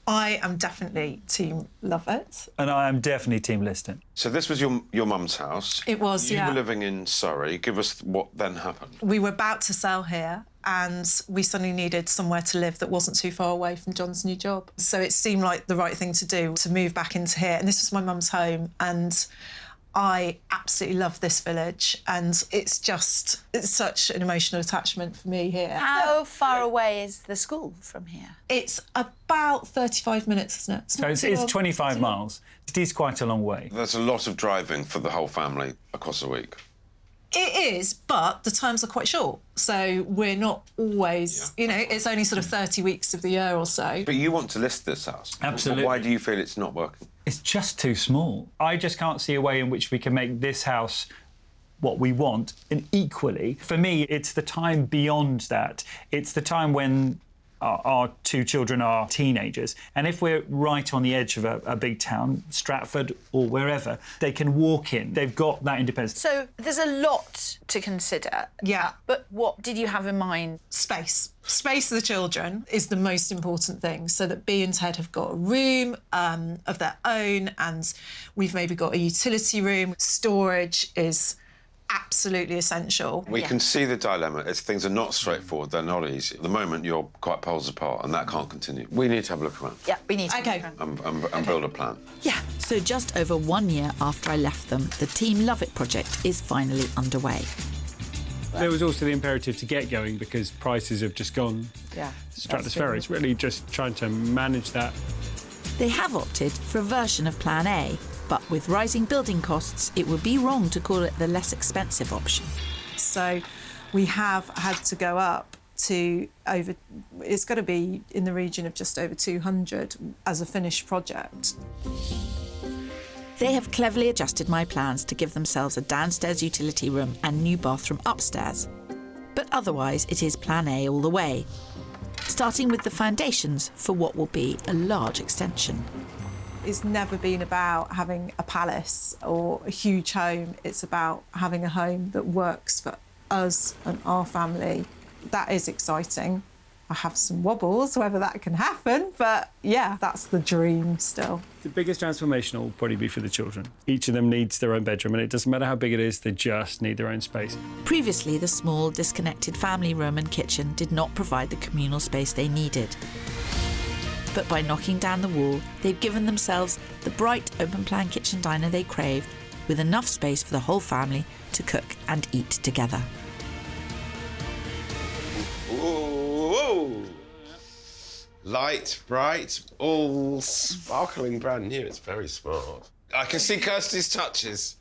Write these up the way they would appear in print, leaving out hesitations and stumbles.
I am definitely team love it. And I am definitely team listing. So this was your mum's house. It was, You were living in Surrey. Give us what then happened. We were about to sell here and we suddenly needed somewhere to live that wasn't too far away from John's new job. So it seemed like the right thing to do to move back into here. And this was my mum's home and I absolutely love this village and it's such an emotional attachment for me here. How far away is the school from here? It's about 35 minutes, isn't it? So it's 25 miles. It is quite a long way. There's a lot of driving for the whole family across a week. It is, but the times are quite short. So we're not always, you know, it's only sort of 30 weeks of the year or so. But you want to list this house. Absolutely. Why do you feel it's not working? It's just too small. I just can't see a way in which we can make this house what we want, and equally, for me, it's the time beyond that. It's the time when our two children are teenagers, and if we're right on the edge of a big town, Stratford or wherever, they can walk in. They've got that independence. So there's a lot to consider. Yeah. But what did you have in mind? Space. Space for the children is the most important thing, so that B and Ted have got a room of their own, and we've maybe got a utility room. Storage is absolutely essential. We can see the dilemma. Things are not straightforward, they're not easy. At the moment, you're quite poles apart, and that can't continue. We need to have a look around. Yeah, we need to. OK. And build a plan. Yeah, so just over 1 year after I left them, the Team Love It project is finally underway. There was also the imperative to get going because prices have just gone stratospheric. It's really just trying to manage that. They have opted for a version of Plan A, but with rising building costs, it would be wrong to call it the less expensive option. So we have had to go up to over, it's got to be in the region of just over 200 as a finished project. They have cleverly adjusted my plans to give themselves a downstairs utility room and new bathroom upstairs. But otherwise, it is Plan A all the way, starting with the foundations for what will be a large extension. It's never been about having a palace or a huge home. It's about having a home that works for us and our family. That is exciting. I have some wobbles, whether that can happen, but yeah, that's the dream still. The biggest transformation will probably be for the children. Each of them needs their own bedroom, and it doesn't matter how big it is, they just need their own space. Previously, the small, disconnected family room and kitchen did not provide the communal space they needed. But by knocking down the wall, they've given themselves the bright, open-plan kitchen diner they craved, with enough space for the whole family to cook and eat together. Ooh. Light, bright, all sparkling brand new. It's very smart. I can see Kirstie's touches.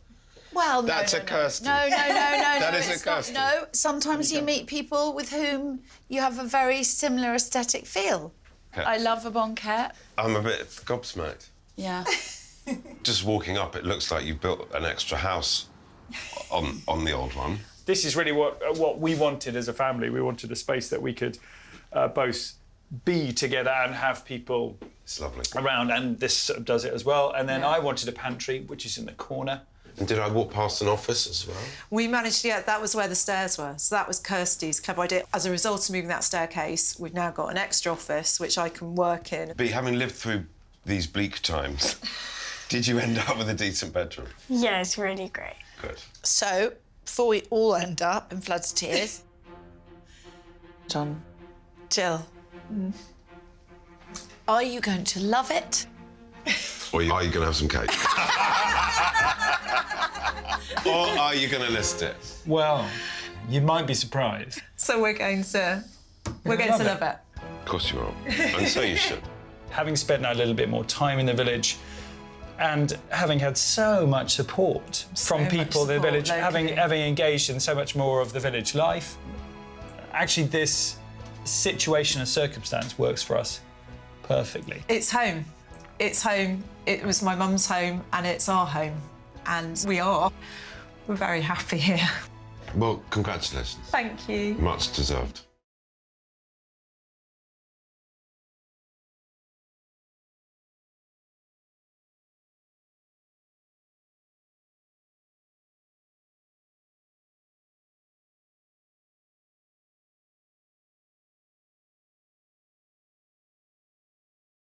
Well, no, That's no, a no. Kirstie. No. That is a it's not. Kirstie. No, sometimes you meet people with whom you have a very similar aesthetic feel. Okay. I love a banquette. I'm a bit gobsmacked. Yeah. Just walking up, it looks like you've built an extra house on the old one. This is really what we wanted as a family. We wanted a space that we could both be together and have people It's lovely. around, and this sort of does it as well. And then I wanted a pantry, which is in the corner. And did I walk past an office as well? We managed to get, that was where the stairs were. So that was Kirstie's clever idea. As a result of moving that staircase, we've now got an extra office, which I can work in. But having lived through these bleak times, did you end up with a decent bedroom? Yeah, it's really great. Good. So, before we all end up in floods of tears, John. Jill, are you going to love it? Or are you going to have some cake? Or are you going to list it? Well, you might be surprised. So we're going to love it. Of course you are. And so you should. Having spent now a little bit more time in the village and having had so much support from people in the village, having engaged in so much more of the village life, actually this situation and circumstance works for us perfectly. It's home. It's home. It was my mum's home and it's our home. And we're very happy here. Well, congratulations. Thank you. Much deserved.